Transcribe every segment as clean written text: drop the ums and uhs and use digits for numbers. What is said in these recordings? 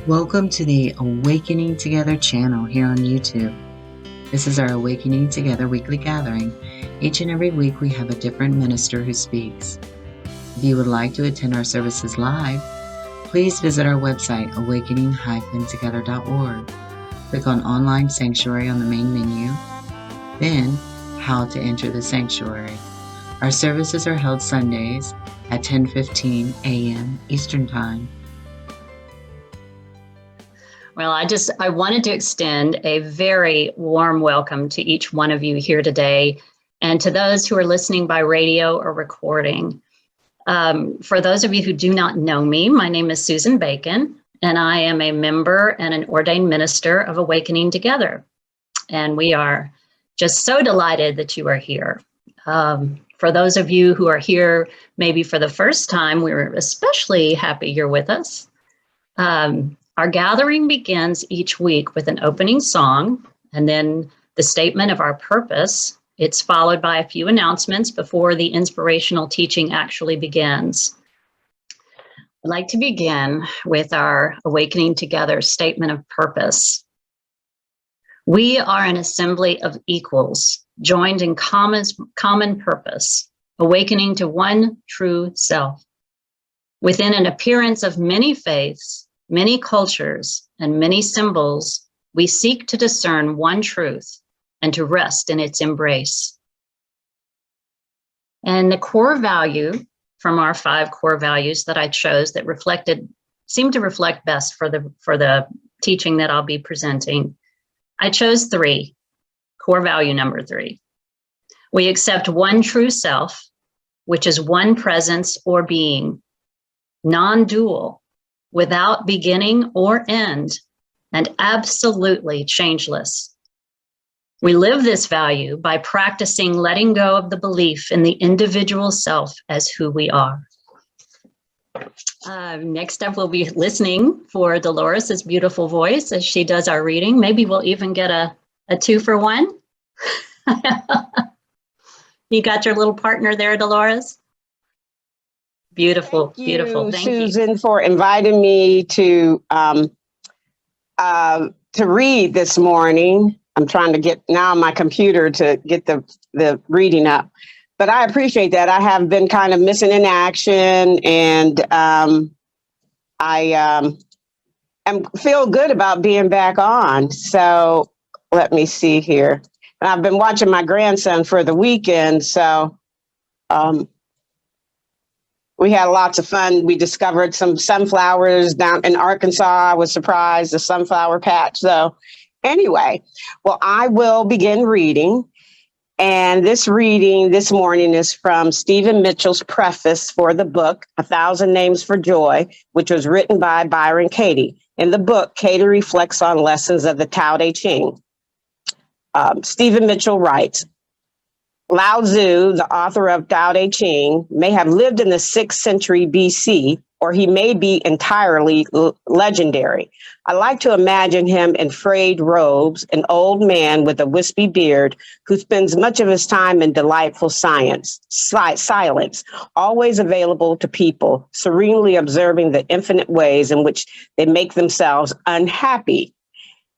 Welcome to the Awakening Together channel here on YouTube. This is our Awakening Together weekly gathering. Each and every week we have a different minister who speaks. If you would like to attend our services live, please visit our website, awakening-together.org. Click on Online Sanctuary on the main menu, then How to Enter the Sanctuary. Our services are held Sundays at 10:15 a.m. Eastern Time. Well, I wanted to extend a very warm welcome to each one of you here today, and to those who are listening by radio or recording. For those of you who do not know me, my name is Susan Bacon, and I am a member and an ordained minister of Awakening Together. And we are just so delighted that you are here. For those of you who are here maybe for the first time, we're especially happy you're with us. Our gathering begins each week with an opening song and then the statement of our purpose. It's followed by a few announcements before the inspirational teaching actually begins. I'd like to begin with our Awakening Together statement of purpose. We are an assembly of equals, joined in common purpose, awakening to one true self. Within an appearance of many faiths, many cultures, and many symbols, we seek to discern one truth and to rest in its embrace. And the core value from our 5 core values that I chose that seemed to reflect best for the teaching that I'll be presenting, I chose 3, core value number 3. We accept one true self, which is one presence or being, non-dual, without beginning or end, and absolutely changeless. We live this value by practicing letting go of the belief in the individual self as who we are. Next up, we'll be listening for Deloris' beautiful voice as she does our reading. Maybe we'll even get a 2-for-1. You got your little partner there, Deloris? Beautiful, beautiful. Thank you, Susan, for inviting me to read this morning. I'm trying to get now on my computer to get the reading up, but I appreciate that. I have been kind of missing in action, and I feel good about being back on. So let me see here. And I've been watching my grandson for the weekend, so. We had lots of fun. We discovered some sunflowers down in Arkansas. I was surprised, the sunflower patch. So anyway, well, I will begin reading. And this reading this morning is from Stephen Mitchell's preface for the book, 1,000 Names for Joy, which was written by Byron Katie. In the book, Katie reflects on lessons of the Tao Te Ching. Stephen Mitchell writes, Lao Tzu, the author of Tao Te Ching, may have lived in the 6th century BC, or he may be entirely legendary. I like to imagine him in frayed robes, an old man with a wispy beard who spends much of his time in delightful silence, always available to people, serenely observing the infinite ways in which they make themselves unhappy.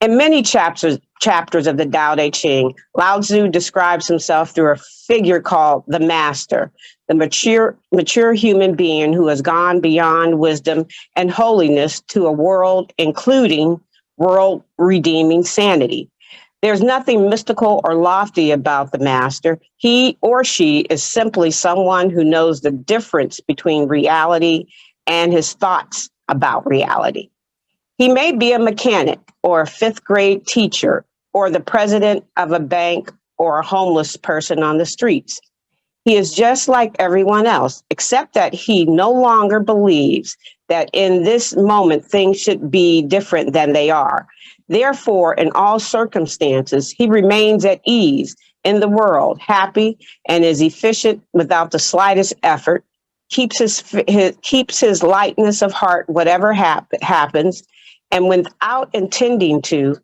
In many chapters of the Tao Te Ching, Lao Tzu describes himself through a figure called the Master, the mature human being who has gone beyond wisdom and holiness to a world including world-redeeming sanity. There's nothing mystical or lofty about the Master. He or she is simply someone who knows the difference between reality and his thoughts about reality. He may be a mechanic or a 5th grade teacher or the president of a bank or a homeless person on the streets. He is just like everyone else, except that he no longer believes that in this moment things should be different than they are. Therefore, in all circumstances, he remains at ease in the world, happy and is efficient without the slightest effort, keeps his lightness of heart whatever happens, and without intending to,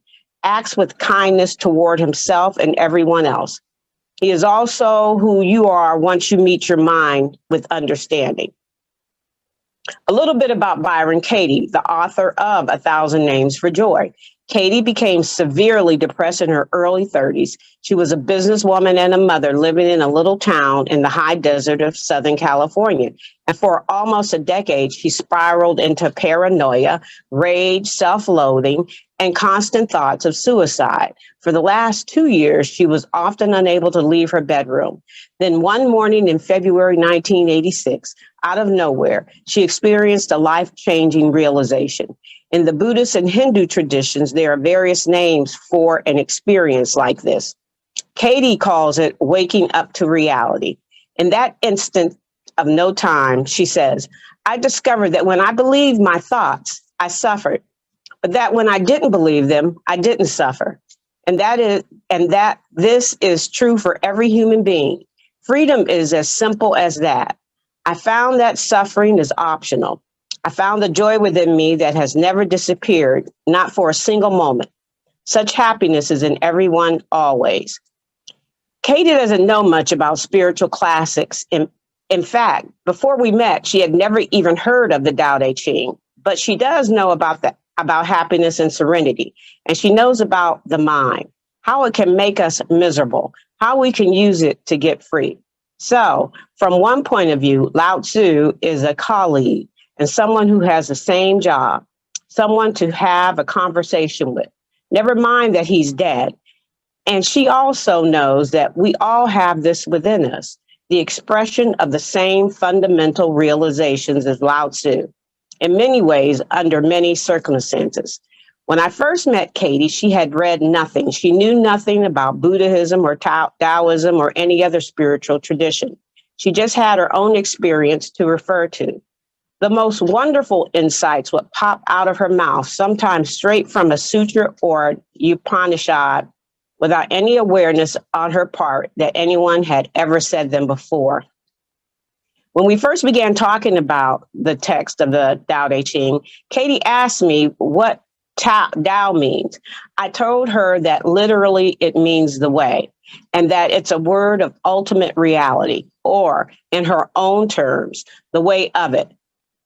acts with kindness toward himself and everyone else. He is also who you are once you meet your mind with understanding. A little bit about Byron Katie, the author of A Thousand Names for Joy. Katie became severely depressed in her early 30s. She was a businesswoman and a mother living in a little town in the high desert of Southern California. And for almost a decade, she spiraled into paranoia, rage, self-loathing, and constant thoughts of suicide. For the last 2 years, she was often unable to leave her bedroom. Then one morning in February 1986, out of nowhere, she experienced a life-changing realization. In the Buddhist and Hindu traditions, there are various names for an experience like this. Katie calls it waking up to reality. In that instant of no time, she says, I discovered that when I believed my thoughts, I suffered, but that when I didn't believe them, I didn't suffer. And that this is true for every human being. Freedom is as simple as that. I found that suffering is optional. I found the joy within me that has never disappeared, not for a single moment. Such happiness is in everyone always. Katie doesn't know much about spiritual classics. In fact, before we met, she had never even heard of the Tao Te Ching, but she does know about happiness and serenity. And she knows about the mind, how it can make us miserable, how we can use it to get free. So from one point of view, Lao Tzu is a colleague and someone who has the same job, someone to have a conversation with. Never mind that he's dead. And she also knows that we all have this within us, the expression of the same fundamental realizations as Lao Tzu, in many ways, under many circumstances. When I first met Katie, she had read nothing. She knew nothing about Buddhism or Taoism or any other spiritual tradition. She just had her own experience to refer to. The most wonderful insights would pop out of her mouth, sometimes straight from a sutra or Upanishad, without any awareness on her part that anyone had ever said them before. When we first began talking about the text of the Tao Te Ching, Katie asked me what Tao means. I told her that literally it means the way, and that it's a word of ultimate reality, or in her own terms, the way of it,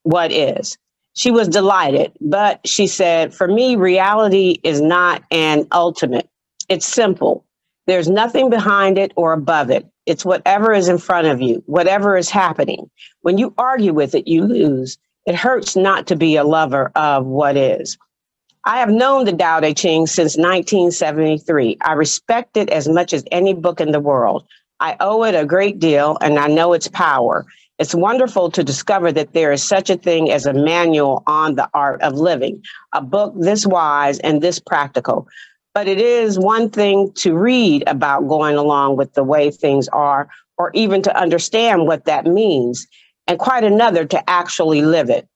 what is. She was delighted, but she said, for me, reality is not an ultimate. It's simple. There's nothing behind it or above it. It's whatever is in front of you, whatever is happening. When you argue with it, you lose. It hurts not to be a lover of what is. I have known the Tao Te Ching since 1973. I respect it as much as any book in the world. I owe it a great deal, and I know its power. It's wonderful to discover that there is such a thing as a manual on the art of living, a book this wise and this practical. But it is one thing to read about going along with the way things are, or even to understand what that means, and quite another to actually live it.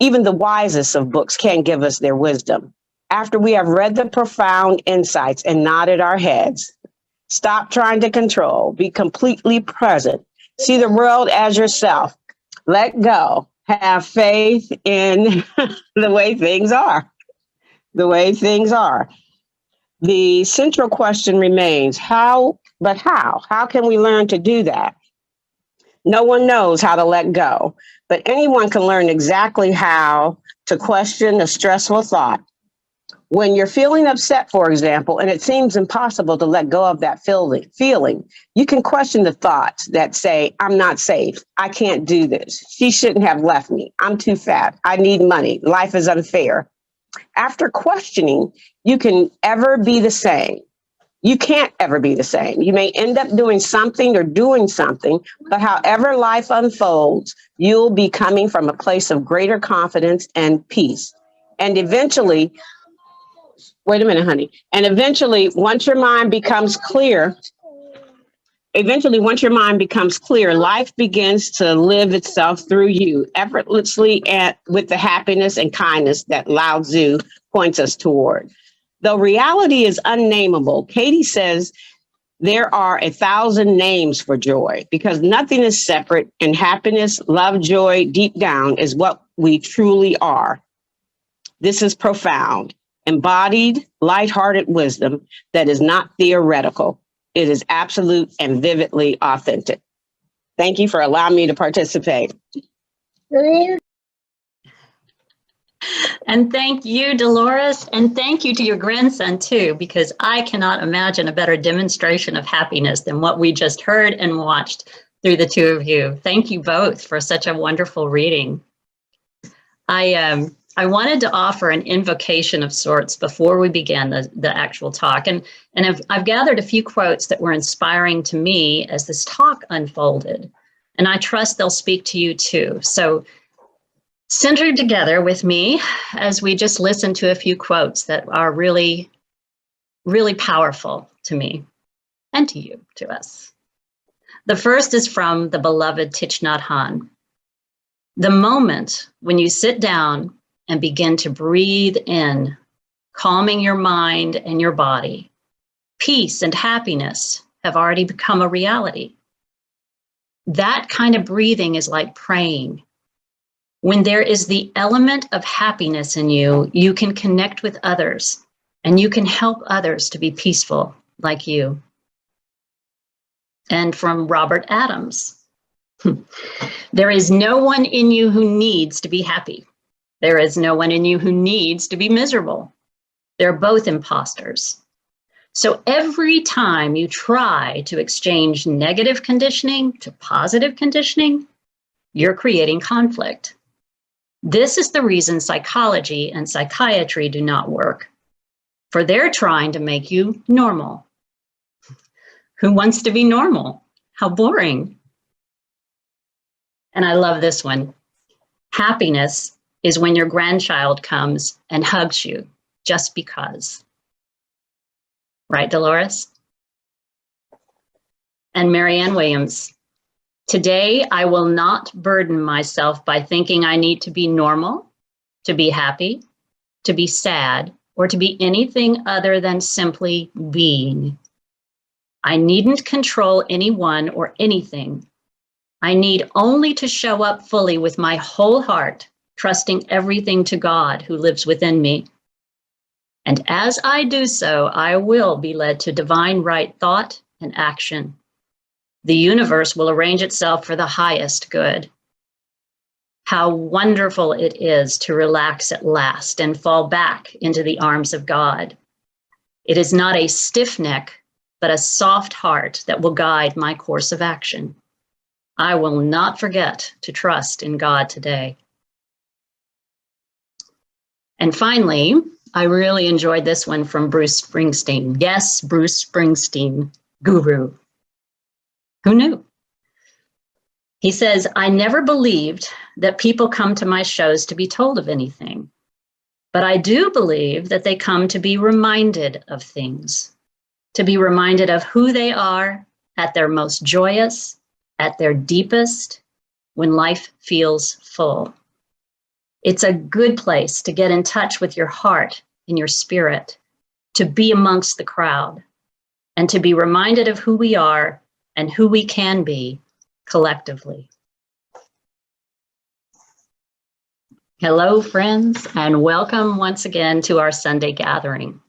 Even the wisest of books can't give us their wisdom. After we have read the profound insights and nodded our heads, stop trying to control, be completely present, see the world as yourself, let go, have faith in the way things are, the way things are. The central question remains, how? How can we learn to do that? No one knows how to let go, but anyone can learn exactly how to question a stressful thought. When you're feeling upset, for example, and it seems impossible to let go of that feeling, you can question the thoughts that say, I'm not safe. I can't do this. She shouldn't have left me. I'm too fat. I need money. Life is unfair. After questioning, you can ever be the same. You can't ever be the same. You may end up doing something or doing something, but however life unfolds, you'll be coming from a place of greater confidence and peace. And eventually, wait a minute, honey. And eventually, once your mind becomes clear, life begins to live itself through you effortlessly and with the happiness and kindness that Lao Tzu points us toward. Though reality is unnameable, Katie says there are 1,000 names for joy because nothing is separate, and happiness, love, joy, deep down is what we truly are. This is profound, embodied, lighthearted wisdom that is not theoretical. It is absolute and vividly authentic. Thank you for allowing me to participate. And thank you, Deloris. And thank you to your grandson, too, because I cannot imagine a better demonstration of happiness than what we just heard and watched through the two of you. Thank you both for such a wonderful reading. I wanted to offer an invocation of sorts before we began the actual talk. And I've gathered a few quotes that were inspiring to me as this talk unfolded. And I trust they'll speak to you too. So center together with me as we just listen to a few quotes that are really, really powerful to me and to you, to us. The first is from the beloved Thich Nhat Hanh. The moment when you sit down and begin to breathe in, calming your mind and your body, peace and happiness have already become a reality. That kind of breathing is like praying. When there is the element of happiness in you, you can connect with others and you can help others to be peaceful like you. And from Robert Adams, there is no one in you who needs to be happy. There is no one in you who needs to be miserable. They're both imposters. So every time you try to exchange negative conditioning to positive conditioning, you're creating conflict. This is the reason psychology and psychiatry do not work, for they're trying to make you normal. Who wants to be normal? How boring. And I love this one. Happiness is when your grandchild comes and hugs you just because. Right, Deloris? And Marianne Williams. Today, I will not burden myself by thinking I need to be normal, to be happy, to be sad, or to be anything other than simply being. I needn't control anyone or anything. I need only to show up fully with my whole heart, trusting everything to God who lives within me. And as I do so, I will be led to divine right thought and action. The universe will arrange itself for the highest good. How wonderful it is to relax at last and fall back into the arms of God. It is not a stiff neck, but a soft heart that will guide my course of action. I will not forget to trust in God today. And finally, I really enjoyed this one from Bruce Springsteen. Yes, Bruce Springsteen, guru. Who knew? He says, I never believed that people come to my shows to be told of anything, but I do believe that they come to be reminded of things, to be reminded of who they are at their most joyous, at their deepest, when life feels full. It's a good place to get in touch with your heart and your spirit, to be amongst the crowd, and to be reminded of who we are and who we can be collectively. Hello, friends, and welcome once again to our Sunday gathering.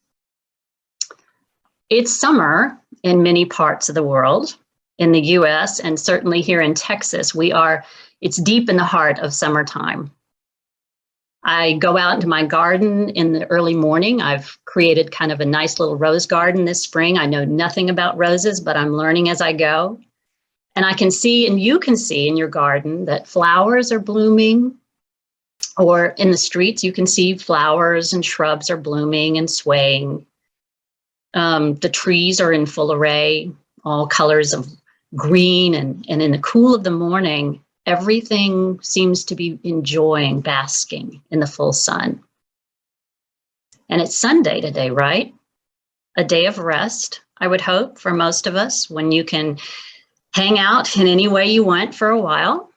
It's summer in many parts of the world. In the US and certainly here in Texas, it's deep in the heart of summertime. I go out into my garden in the early morning. I've created kind of a nice little rose garden this spring. I know nothing about roses, but I'm learning as I go. And I can see, and you can see in your garden, that flowers are blooming, or in the streets, you can see flowers and shrubs are blooming and swaying. The trees are in full array, all colors of green, and in the cool of the morning, everything seems to be enjoying basking in the full sun. And it's Sunday today, right? A day of rest, I would hope, for most of us, when you can hang out in any way you want for a while.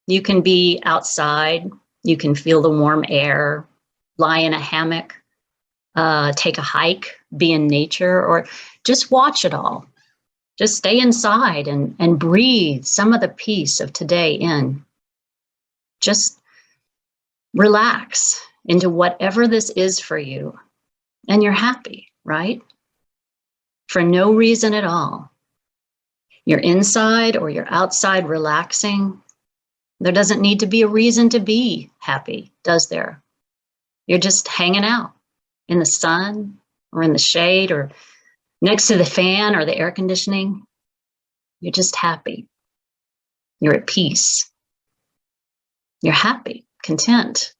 You can be outside, you can feel the warm air, lie in a hammock, take a hike, be in nature, or just watch it all. Just stay inside and breathe some of the peace of today in. Just relax into whatever this is for you. And you're happy, right? For no reason at all. You're inside or you're outside relaxing. There doesn't need to be a reason to be happy, does there? You're just hanging out in the sun or in the shade or next to the fan or the air conditioning. You're just happy. You're at peace. You're happy, content.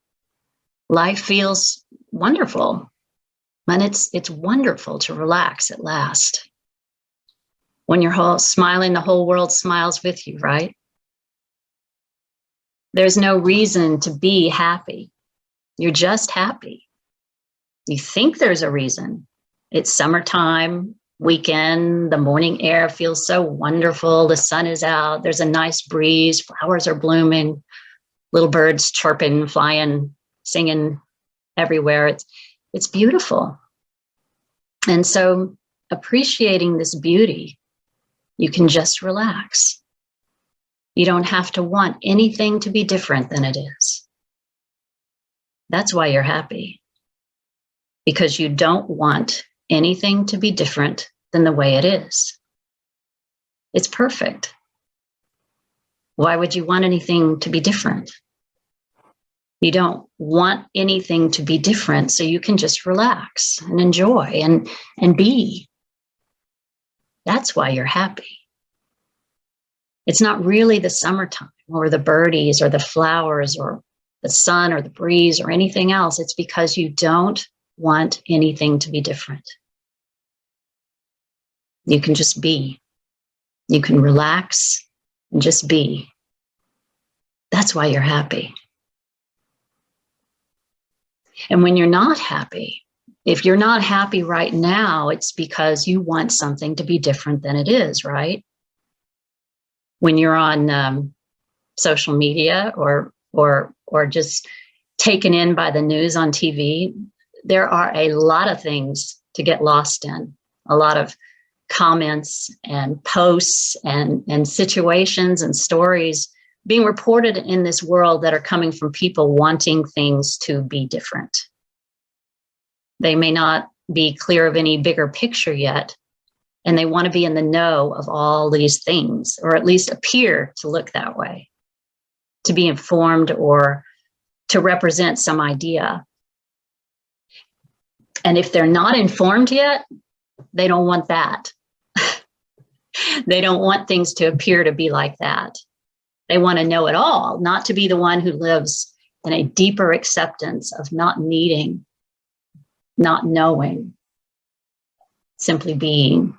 Life feels wonderful. And it's wonderful to relax at last. When you're smiling, the whole world smiles with you, right? There's no reason to be happy. You're just happy. You think there's a reason. It's summertime, weekend, the morning air feels so wonderful. The sun is out. There's a nice breeze. Flowers are blooming. Little birds chirping, flying, singing everywhere. It's beautiful. And so appreciating this beauty, you can just relax. You don't have to want anything to be different than it is. That's why you're happy. Because you don't want anything to be different than the way it is. It's perfect. Why would you want anything to be different? You don't want anything to be different, so you can just relax and enjoy and be. That's why you're happy. It's not really the summertime or the birdies or the flowers or the sun or the breeze or anything else. It's because you don't want anything to be different. You can just be. You can relax and just be. That's why you're happy. And when you're not happy, if you're not happy right now, it's because you want something to be different than it is, right? When you're on social media or just taken in by the news on TV, there are a lot of things to get lost in, a lot of comments and posts and situations and stories being reported in this world that are coming from people wanting things to be different. They may not be clear of any bigger picture yet, and they want to be in the know of all these things, or at least appear to look that way, to be informed or to represent some idea. And if they're not informed yet, they don't want that. They don't want things to appear to be like that. They want to know it all, not to be the one who lives in a deeper acceptance of not needing, not knowing, simply being.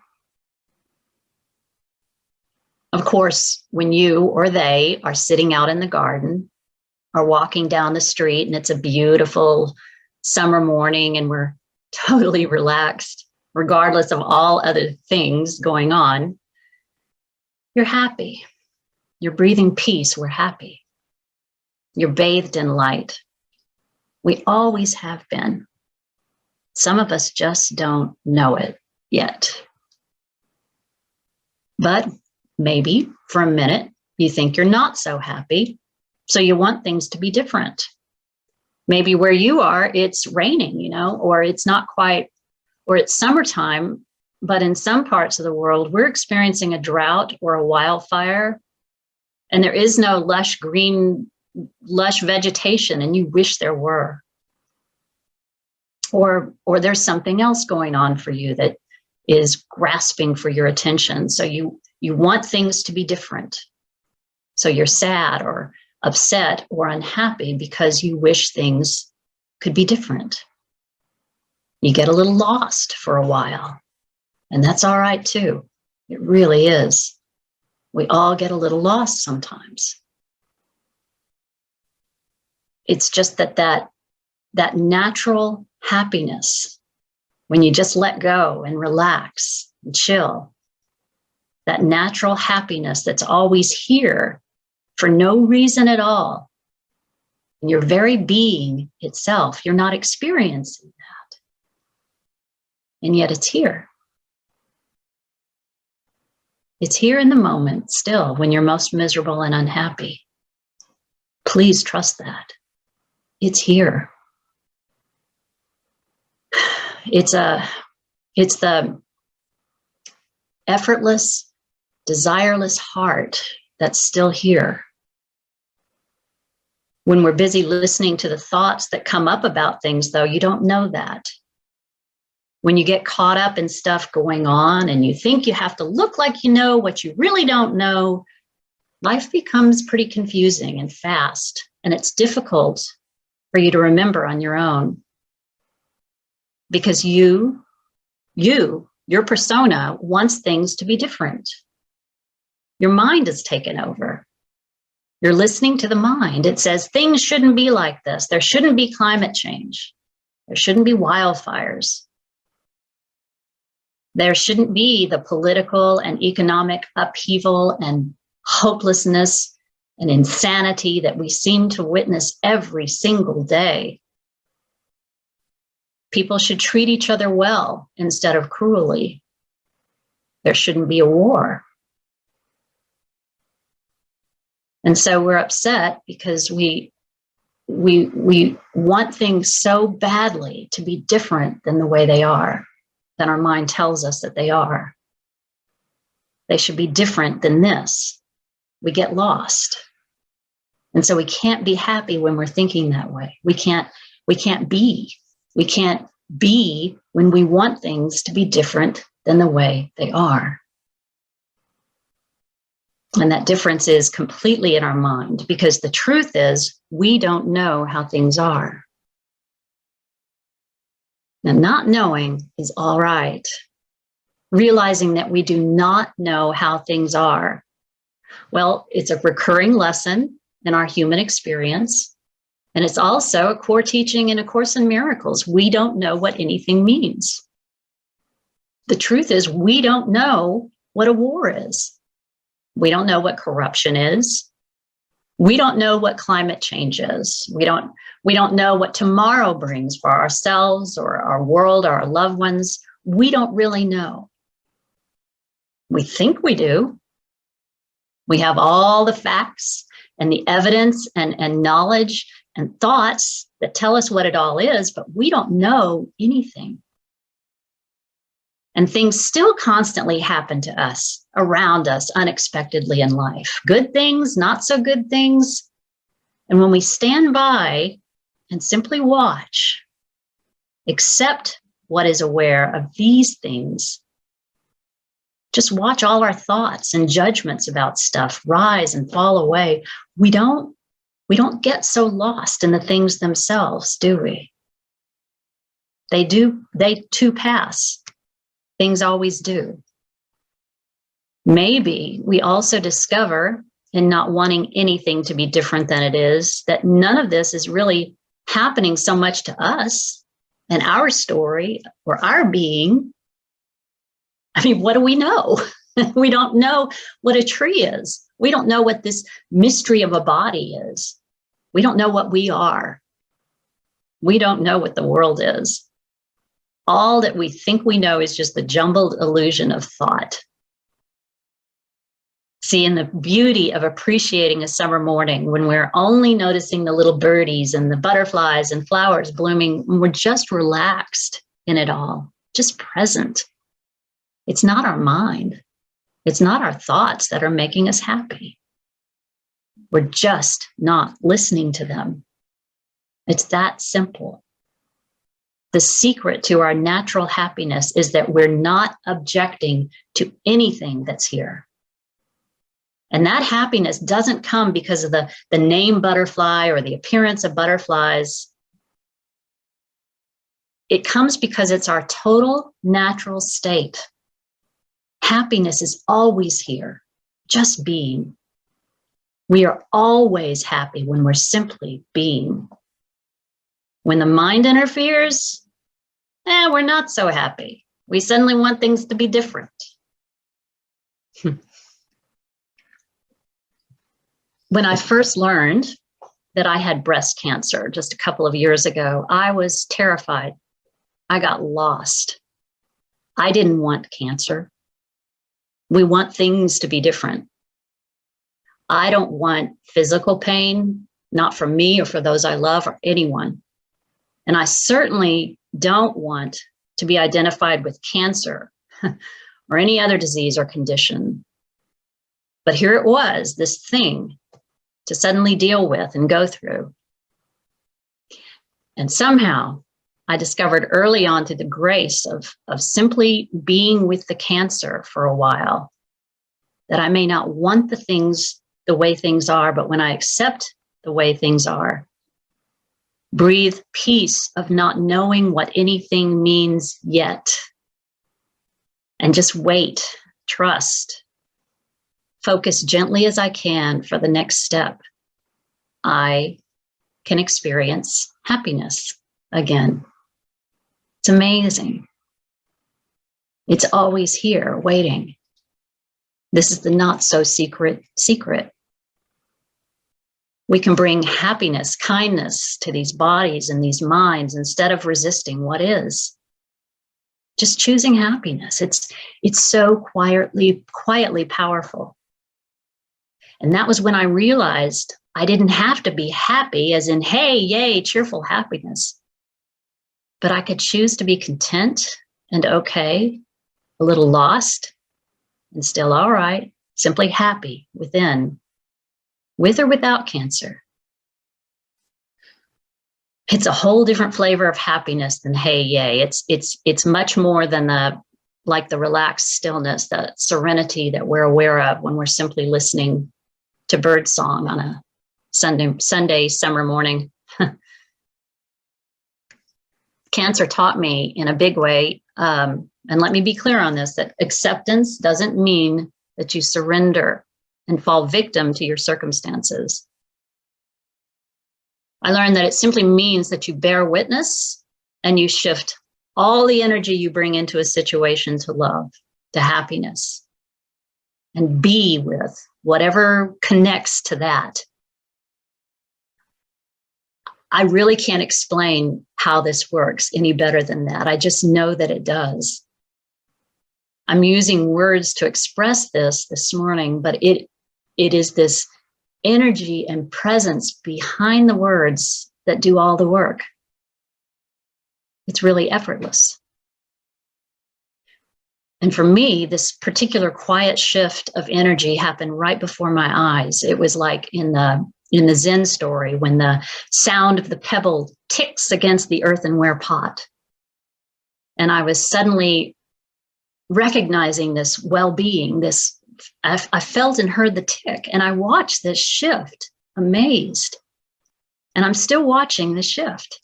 Of course, when you or they are sitting out in the garden or walking down the street and it's a beautiful summer morning and we're totally relaxed, regardless of all other things going on, you're happy. You're breathing peace. We're happy. You're bathed in light. We always have been. Some of us just don't know it yet. But maybe for a minute, you think you're not so happy, so you want things to be different. Maybe where you are, it's raining, or it's not quite, or it's summertime, but in some parts of the world, we're experiencing a drought or a wildfire, and there is no lush green, lush vegetation, and you wish there were. Or there's something else going on for you that is grasping for your attention. So you want things to be different. So you're sad or upset or unhappy because you wish things could be different. You get a little lost for a while, and that's all right too. It really is. We all get a little lost sometimes. It's just that natural happiness, when you just let go and relax and chill, that natural happiness that's always here for no reason at all, in your very being itself, you're not experiencing that. And yet it's here. It's here in the moment still when you're most miserable and unhappy. Please trust that. It's here. It's the effortless, desireless heart that's still here. When we're busy listening to the thoughts that come up about things, though, you don't know that. When you get caught up in stuff going on and you think you have to look like you know what you really don't know, life becomes pretty confusing and fast, and it's difficult for you to remember on your own. Because your persona wants things to be different. Your mind is taken over. You're listening to the mind. It says things shouldn't be like this. There shouldn't be climate change. There shouldn't be wildfires. There shouldn't be the political and economic upheaval and hopelessness and insanity that we seem to witness every single day. People should treat each other well instead of cruelly. There shouldn't be a war. And so we're upset because we want things so badly to be different than the way they are, than our mind tells us that they are. They should be different than this. We get lost. And so we can't be happy when we're thinking that way. We can't be. We can't be when we want things to be different than the way they are. And that difference is completely in our mind, because the truth is we don't know how things are. Now, not knowing is all right. Realizing that we do not know how things are, well, it's a recurring lesson in our human experience. And it's also a core teaching in A Course in Miracles. We don't know what anything means. The truth is we don't know what a war is. We don't know what corruption is. We don't know what climate change is. We don't know what tomorrow brings for ourselves or our world or our loved ones. We don't really know. We think we do. We have all the facts and the evidence and knowledge and thoughts that tell us what it all is, but we don't know anything. And things still constantly happen to us, around us, unexpectedly in life. Good things, not so good things. And when we stand by and simply watch, accept what is aware of these things, just watch all our thoughts and judgments about stuff rise and fall away. We don't get so lost in the things themselves, do we? They too pass. Things always do. Maybe we also discover, in not wanting anything to be different than it is, that none of this is really happening so much to us and our story or our being. I mean, what do we know? We don't know what a tree is. We don't know what this mystery of a body is. We don't know what we are. We don't know what the world is. All that we think we know is just the jumbled illusion of thought. See, in the beauty of appreciating a summer morning, when we're only noticing the little birdies and the butterflies and flowers blooming, when we're just relaxed in it all, just present. It's not our mind. It's not our thoughts that are making us happy. We're just not listening to them. It's that simple. The secret to our natural happiness is that we're not objecting to anything that's here. And that happiness doesn't come because of the name butterfly or the appearance of butterflies. It comes because it's our total natural state. Happiness is always here, just being. We are always happy when we're simply being. When the mind interferes, we're not so happy. We suddenly want things to be different. When I first learned that I had breast cancer just a couple of years ago, I was terrified. I got lost. I didn't want cancer. We want things to be different. I don't want physical pain, not for me or for those I love or anyone. And I certainly don't want to be identified with cancer or any other disease or condition. But here it was, this thing to suddenly deal with and go through. And somehow I discovered early on through the grace of simply being with the cancer for a while, that I may not want the things the way things are, but when I accept the way things are, breathe peace of not knowing what anything means yet, and just wait, trust, focus gently as I can for the next step, I can experience happiness again. It's amazing. It's always here waiting. This is the not so secret. We can bring happiness, kindness to these bodies and these minds instead of resisting what is. Just choosing happiness. It's so quietly powerful. And that was when I realized I didn't have to be happy as in, hey, yay, cheerful happiness. But I could choose to be content and okay, a little lost, and still all right, simply happy within, with or without cancer. It's a whole different flavor of happiness than hey, yay. It's much more than the relaxed stillness, the serenity that we're aware of when we're simply listening to bird song on a Sunday summer morning. Cancer taught me in a big way, and let me be clear on this, that acceptance doesn't mean that you surrender and fall victim to your circumstances. I learned that it simply means that you bear witness and you shift all the energy you bring into a situation to love, to happiness, and be with whatever connects to that. I really can't explain how this works any better than that. I just know that it does. I'm using words to express this morning, but it is this energy and presence behind the words that do all the work. It's really effortless. And for me, this particular quiet shift of energy happened right before my eyes. It was like in the Zen story when the sound of the pebble ticks against the earthenware pot. And I was suddenly recognizing this well-being, I felt and heard the tick, and I watched this shift, amazed. And I'm still watching the shift.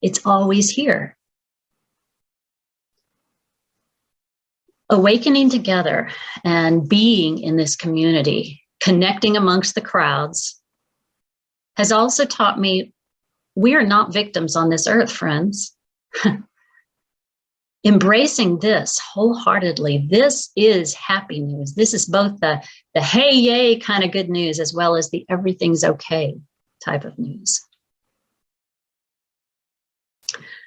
It's always here. Awakening together and being in this community, connecting amongst the crowds, has also taught me we are not victims on this earth, friends. Embracing this wholeheartedly, this is happy news. This is both the hey, yay kind of good news, as well as the everything's okay type of news.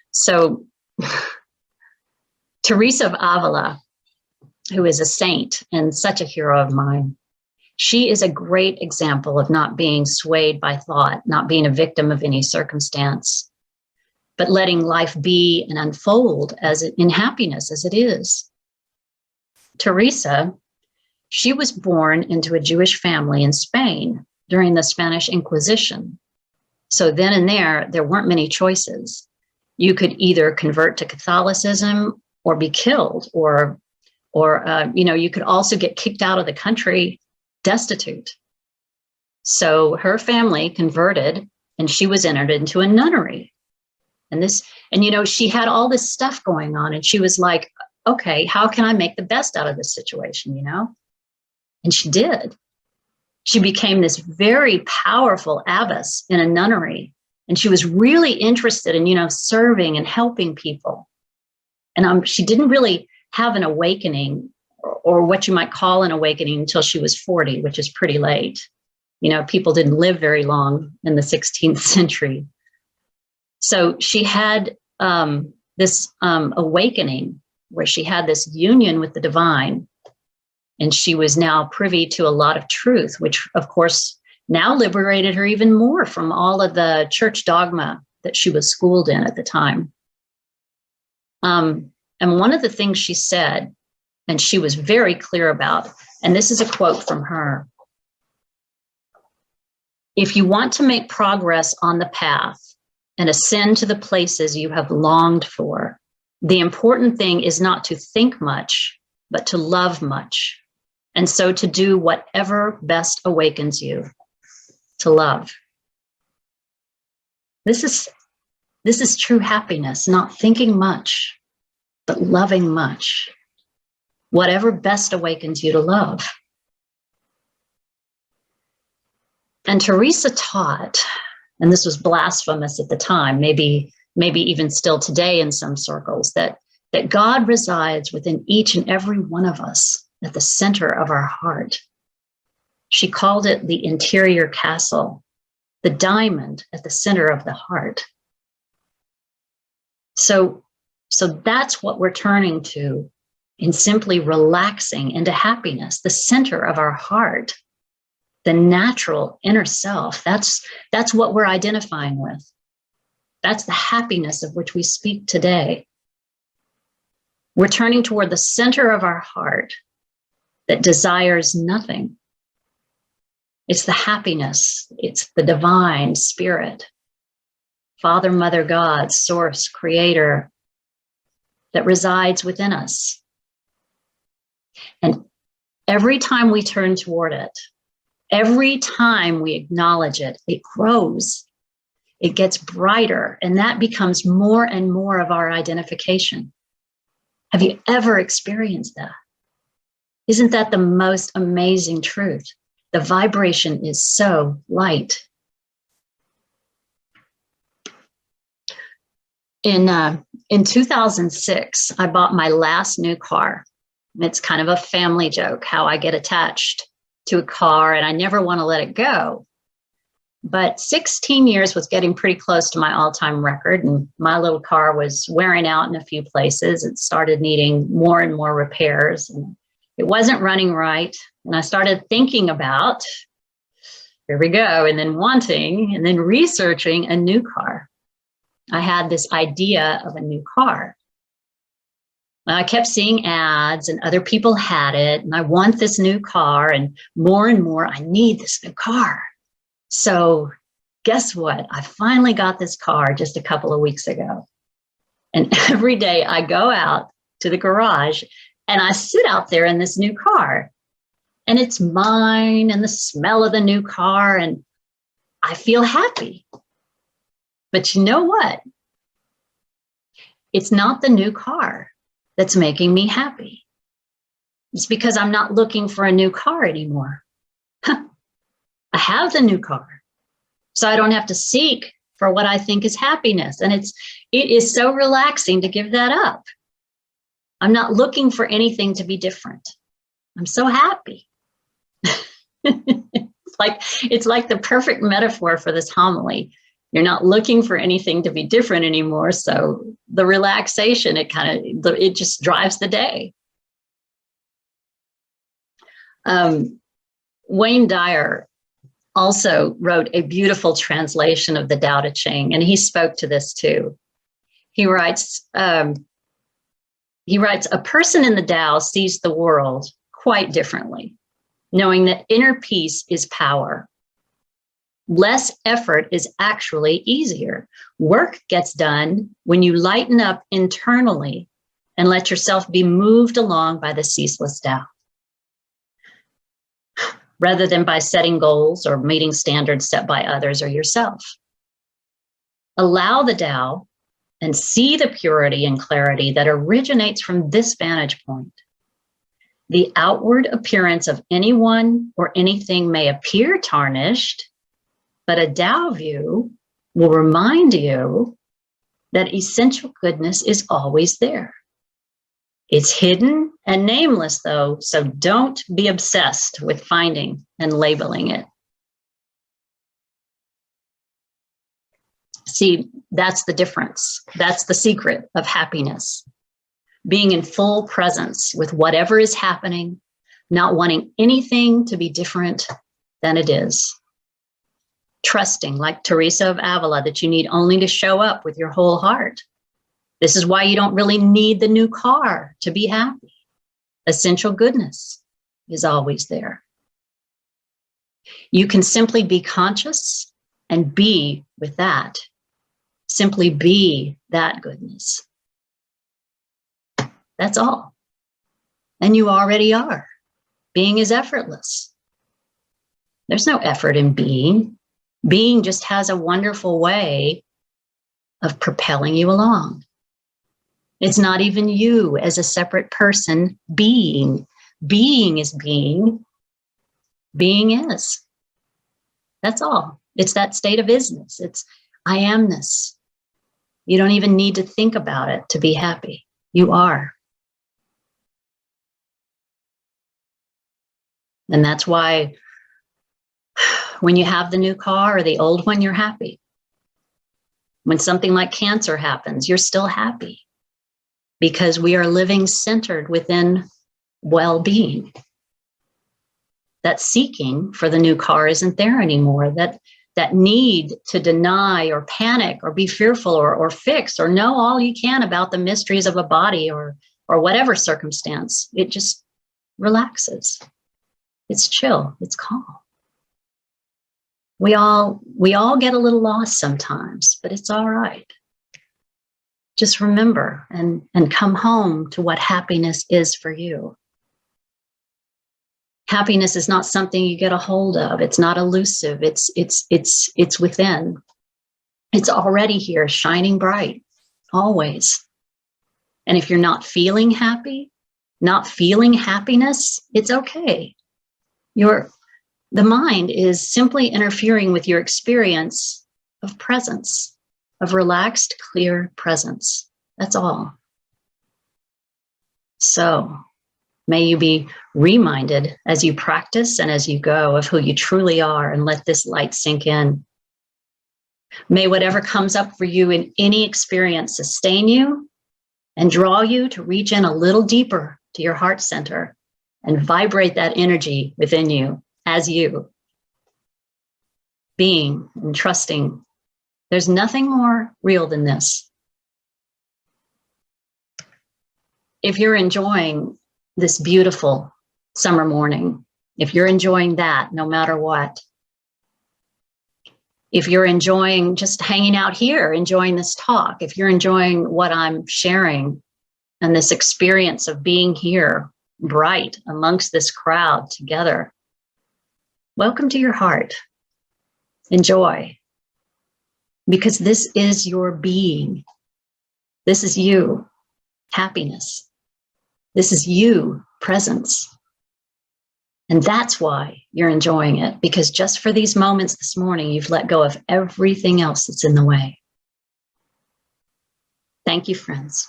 So Teresa of Avila, who is a saint and such a hero of mine, she is a great example of not being swayed by thought, not being a victim of any circumstance, but letting life be and unfold in happiness as it is. Teresa, she was born into a Jewish family in Spain during the Spanish Inquisition. So then and there weren't many choices. You could either convert to Catholicism or be killed, or you could also get kicked out of the country destitute. So her family converted, and she was entered into a nunnery. And she had all this stuff going on, and she was like, okay, how can I make the best out of this situation, And she did. She became this very powerful abbess in a nunnery, and she was really interested in, serving and helping people. And she didn't really have an awakening, or what you might call an awakening, until she was 40, which is pretty late. People didn't live very long in the 16th century. So she had this awakening where she had this union with the divine, and she was now privy to a lot of truth, which of course now liberated her even more from all of the church dogma that she was schooled in at the time. And one of the things she said, and she was very clear about, and this is a quote from her: If you want to make progress on the path and ascend to the places you have longed for, the important thing is not to think much, but to love much. And so to do whatever best awakens you to love. This is true happiness, not thinking much, but loving much. Whatever best awakens you to love. And Teresa taught, and this was blasphemous at the time, maybe even still today in some circles, that God resides within each and every one of us at the center of our heart. She called it the interior castle, the diamond at the center of the heart. So that's what we're turning to in simply relaxing into happiness, the center of our heart, the natural inner self. That's what we're identifying with. That's the happiness of which we speak today. We're turning toward the center of our heart that desires nothing. It's the happiness. It's the divine spirit, Father, Mother, God, Source, Creator, that resides within us. And every time we turn toward it, every time we acknowledge it, it grows, it gets brighter, and that becomes more and more of our identification. Have you ever experienced that? Isn't that the most amazing truth? The vibration is so light. In 2006, I bought my last new car. It's kind of a family joke how I get attached to a car and I never want to let it go. But 16 years was getting pretty close to my all-time record, and my little car was wearing out in a few places. It started needing more and more repairs, and it wasn't running right. And I started thinking about, here we go, and then wanting, and then researching a new car. I had this idea of a new car. And I kept seeing ads and other people had it, and I want this new car, and more, I need this new car. So guess what? I finally got this car just a couple of weeks ago. And every day I go out to the garage and I sit out there in this new car. And it's mine and the smell of the new car, and I feel happy. But you know what? It's not the new car that's making me happy. It's because I'm not looking for a new car anymore. I have the new car, so I don't have to seek for what I think is happiness. And it is so relaxing to give that up. I'm not looking for anything to be different. I'm so happy. It's like the perfect metaphor for this homily. You're not looking for anything to be different anymore. So the relaxation, it just drives the day. Wayne Dyer also wrote a beautiful translation of the Tao Te Ching, and he spoke to this too. He writes, a person in the Tao sees the world quite differently, knowing that inner peace is power. Less effort is actually easier. Work gets done when you lighten up internally and let yourself be moved along by the ceaseless Tao, rather than by setting goals or meeting standards set by others or yourself. Allow the Tao and see the purity and clarity that originates from this vantage point. The outward appearance of anyone or anything may appear tarnished, but a Tao view will remind you that essential goodness is always there. It's hidden and nameless, though, so don't be obsessed with finding and labeling it. See, that's the difference. That's the secret of happiness. Being in full presence with whatever is happening, not wanting anything to be different than it is. Trusting, like Teresa of Avila, that you need only to show up with your whole heart. This is why you don't really need the new car to be happy. Essential goodness is always there. You can simply be conscious and be with that. Simply be that goodness. That's all. And you already are. Being is effortless. There's no effort in being. Being just has a wonderful way of propelling you along. It's not even you as a separate person being. Being is being. Being is. That's all. It's that state of isness. It's I amness. You don't even need to think about it to be happy. You are. And that's why when you have the new car or the old one, you're happy. When something like cancer happens, you're still happy because we are living centered within well-being. That seeking for the new car isn't there anymore. That need to deny or panic or be fearful or fix or know all you can about the mysteries of a body or whatever circumstance, it just relaxes. It's chill. It's calm. We all get a little lost sometimes, but it's all right. Just remember and come home to what happiness is for you. Happiness is not something you get a hold of. It's not elusive. It's within. It's already here, shining bright, always. And if you're not feeling happy, not feeling happiness, it's okay. The mind is simply interfering with your experience of presence, of relaxed, clear presence. That's all. So may you be reminded as you practice and as you go of who you truly are and let this light sink in. May whatever comes up for you in any experience sustain you and draw you to reach in a little deeper to your heart center and vibrate that energy within you as you. Being and trusting. There's nothing more real than this. If you're enjoying this beautiful summer morning, if you're enjoying that no matter what, if you're enjoying just hanging out here, enjoying this talk, if you're enjoying what I'm sharing and this experience of being here bright amongst this crowd together, welcome to your heart. Enjoy. Because this is your being. This is you, happiness. This is you, presence. And that's why you're enjoying it, because just for these moments this morning, you've let go of everything else that's in the way. Thank you, friends.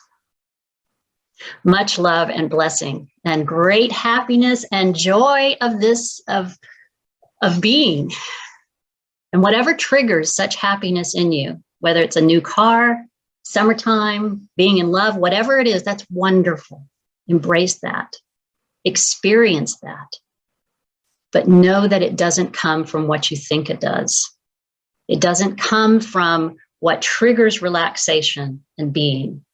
Much love and blessing and great happiness and joy of this, of being. And whatever triggers such happiness in you, whether it's a new car, summertime, being in love, whatever it is, that's wonderful. Embrace that. Experience that. But know that it doesn't come from what you think it does. It doesn't come from what triggers relaxation and being.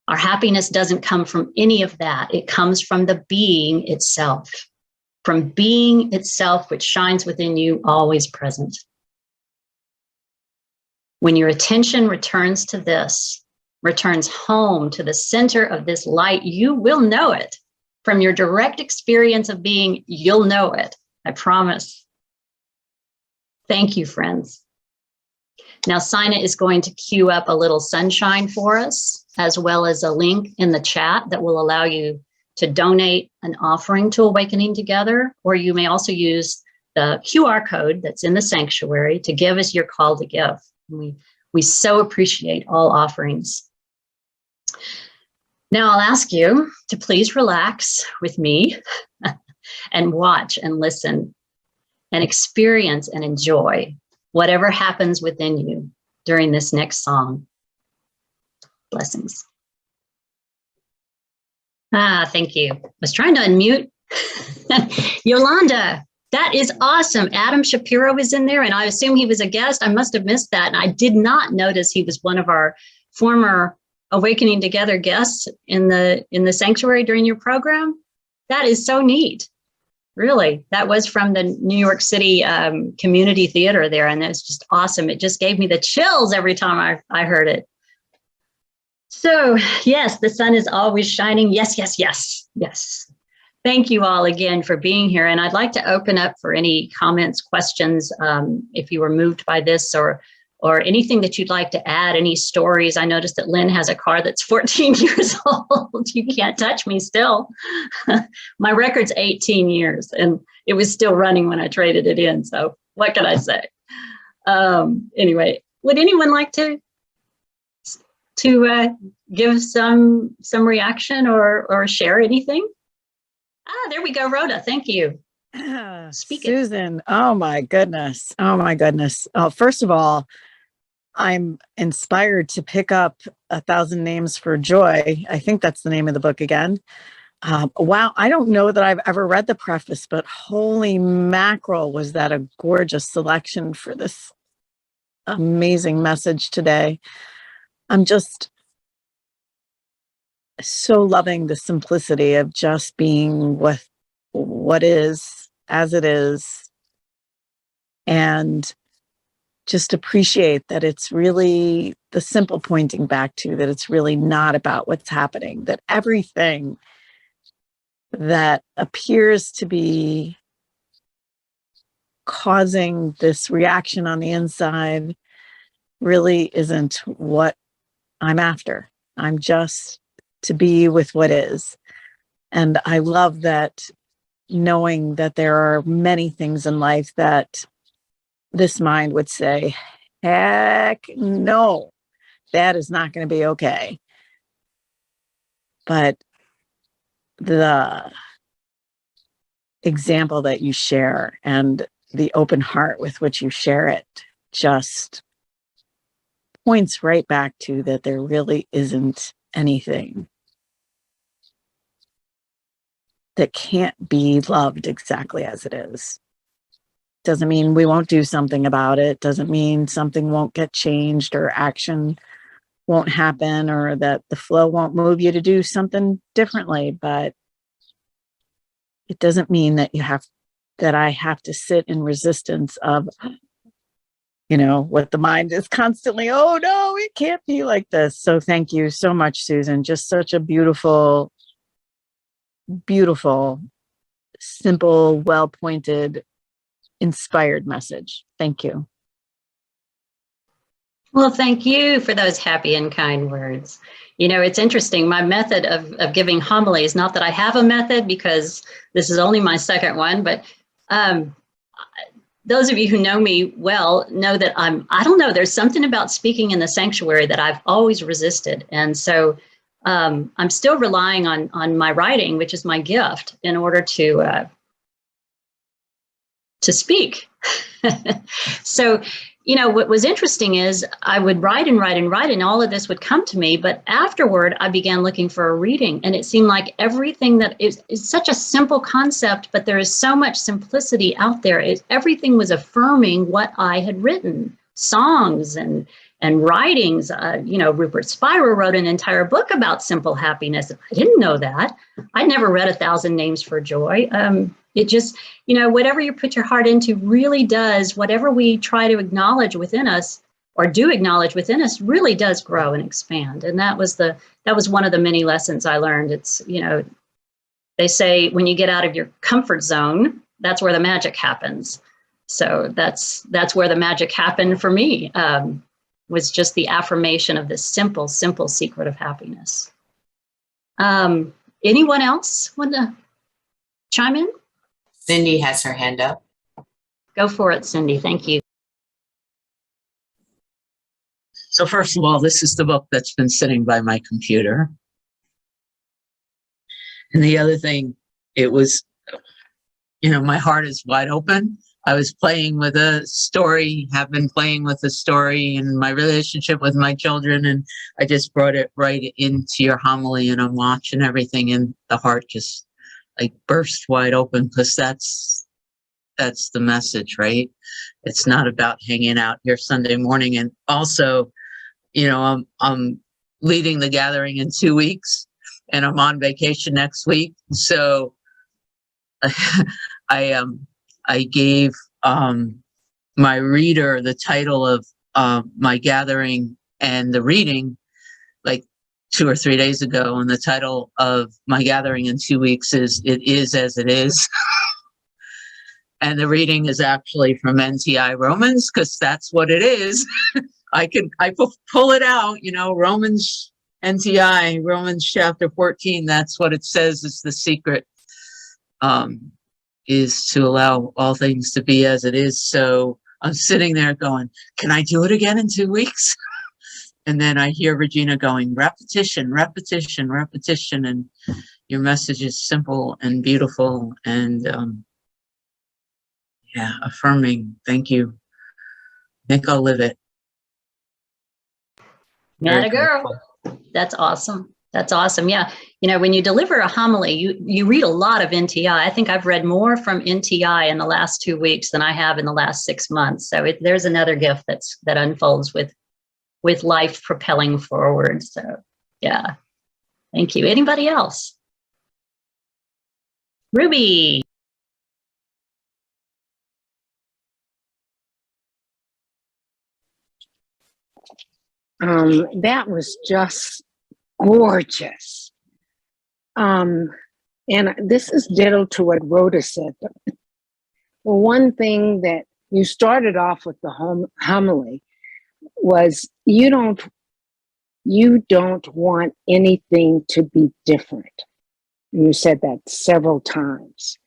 Our happiness doesn't come from any of that. It comes from the being itself. From being itself, which shines within you, always present. When your attention returns to this, returns home to the center of this light, you will know it. From your direct experience of being, you'll know it. I promise. Thank you, friends. Now, Sina is going to queue up a little sunshine for us, as well as a link in the chat that will allow you to donate an offering to Awakening Together, or you may also use the QR code that's in the sanctuary to give us your call to give. We so appreciate all offerings. Now I'll ask you to please relax with me and watch and listen and experience and enjoy whatever happens within you during this next song. Blessings. Thank you. I was trying to unmute. Yolanda, that is awesome. Adam Shapiro is in there, and I assume he was a guest. I must have missed that. And I did not notice he was one of our former Awakening Together guests in the sanctuary during your program. That is so neat. Really, that was from the New York City Community Theater there, and it's just awesome. It just gave me the chills every time I heard it. So yes, the sun is always shining. Yes, yes, yes, yes. Thank you all again for being here. And I'd like to open up for any comments, questions, if you were moved by this or anything that you'd like to add, any stories. I noticed that Lynn has a car that's 14 years old. You can't touch me still. My record's 18 years and it was still running when I traded it in. So what can I say? Anyway, would anyone like to give some reaction or share anything? There we go, Rhoda. Thank you. Speak Susan. It. Oh my goodness. Oh my goodness. First of all, I'm inspired to pick up 1,000 Names for Joy. I think that's the name of the book again. Wow. I don't know that I've ever read the preface, but holy mackerel, was that a gorgeous selection for this amazing message today. I'm just so loving the simplicity of just being with what is as it is, and just appreciate that it's really the simple pointing back to that it's really not about what's happening, that everything that appears to be causing this reaction on the inside really isn't what I'm after. I'm just to be with what is. And I love that, knowing that there are many things in life that this mind would say, heck no, that is not going to be okay. But the example that you share and the open heart with which you share it just points right back to that there really isn't anything that can't be loved exactly as it is. Doesn't mean we won't do something about it. Doesn't mean something won't get changed or action won't happen or that the flow won't move you to do something differently. But it doesn't mean that I have to sit in resistance of, what the mind is constantly, oh no, it can't be like this. So thank you so much, Susan. Just such a beautiful, beautiful, simple, well-pointed, inspired message. Thank you. Well, thank you for those happy and kind words. It's interesting. My method of giving homilies, not that I have a method because this is only my second one, but those of you who know me well know that I don't know, there's something about speaking in the sanctuary that I've always resisted. And so I'm still relying on my writing, which is my gift, in order to speak. So, what was interesting is I would write and write and write, and all of this would come to me. But afterward, I began looking for a reading, and it seemed like everything that is such a simple concept, but there is so much simplicity out there. Everything was affirming what I had written, songs and writings. Rupert Spira wrote an entire book about simple happiness. I didn't know that. I'd never read 1,000 Names for Joy. It just, whatever you put your heart into really does, whatever we try to acknowledge within us or do acknowledge within us really does grow and expand. And that was one of the many lessons I learned. It's, they say when you get out of your comfort zone, that's where the magic happens. So that's where the magic happened for me, was just the affirmation of this simple, simple secret of happiness. Anyone else want to chime in? Cindy has her hand up. Go for it, Cindy. Thank you. So first of all, this is the book that's been sitting by my computer. And the other thing, it was, my heart is wide open. I was playing with a story, have been playing with a story in my relationship with my children, and I just brought it right into your homily, and I'm watching everything, and the heart just burst wide open, because that's the message, right? It's not about hanging out here Sunday morning. And also, I'm leading the gathering in 2 weeks, and I'm on vacation next week. So I gave my reader the title of my gathering and the reading like 2 or 3 days ago, and the title of my gathering in 2 weeks is "It Is As It Is." And the reading is actually from NTI Romans, because that's what it is. I pull it out, Romans, NTI, Romans chapter 14. That's what it says is the secret, is to allow all things to be as it is. So I'm sitting there going, can I do it again in 2 weeks? And then I hear Regina going, repetition, repetition, repetition. And your message is simple and beautiful and, affirming. Thank you. I think I'll live it. Not a girl. That's awesome. That's awesome. Yeah. When you deliver a homily, you read a lot of NTI. I think I've read more from NTI in the last 2 weeks than I have in the last 6 months. So there's another gift that unfolds with life propelling forward. So yeah. Thank you. Anybody else? Ruby. That was just gorgeous. And this is ditto to what Rhoda said. The one thing that you started off with the homily was you don't want anything to be different. And you said that several times.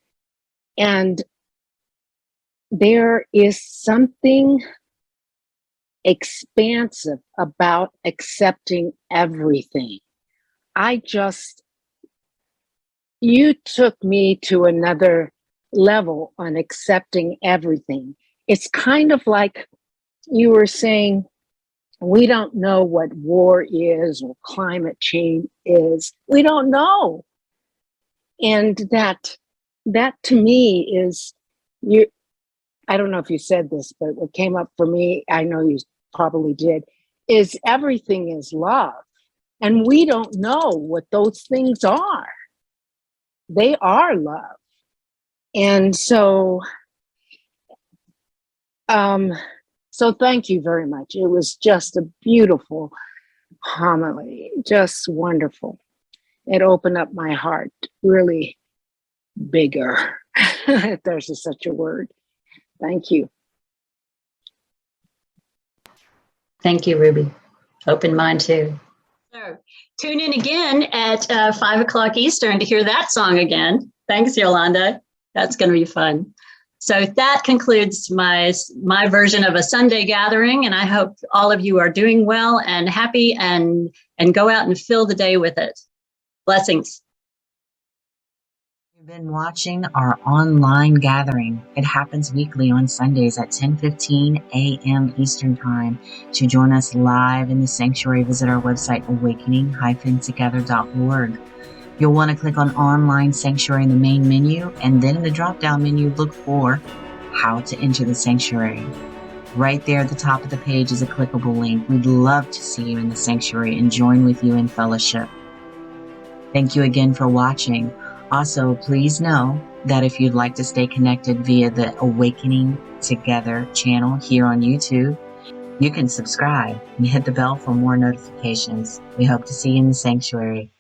And there is something expansive about accepting everything. You took me to another level on accepting everything. It's kind of like you were saying, we don't know what war is or climate change is. We don't know. And that to me is, I don't know if you said this, but what came up for me, I know you probably did, is everything is love. And we don't know what those things are. They are love. And so thank you very much. It was just a beautiful homily, just wonderful. It opened up my heart really bigger, if there's such a word. Thank you. Thank you, Ruby. Open mine too. So tune in again at 5 o'clock Eastern to hear that song again. Thanks, Yolanda. That's going to be fun. So that concludes my version of a Sunday gathering, and I hope all of you are doing well and happy and go out and fill the day with it. Blessings. You've been watching our online gathering. It happens weekly on Sundays at 10:15 a.m. Eastern Time. To join us live in the sanctuary, visit our website, awakening-together.org. You'll want to click on Online Sanctuary in the main menu, and then in the drop-down menu, look for How to Enter the Sanctuary. Right there at the top of the page is a clickable link. We'd love to see you in the sanctuary and join with you in fellowship. Thank you again for watching. Also, please know that if you'd like to stay connected via the Awakening Together channel here on YouTube, you can subscribe and hit the bell for more notifications. We hope to see you in the sanctuary.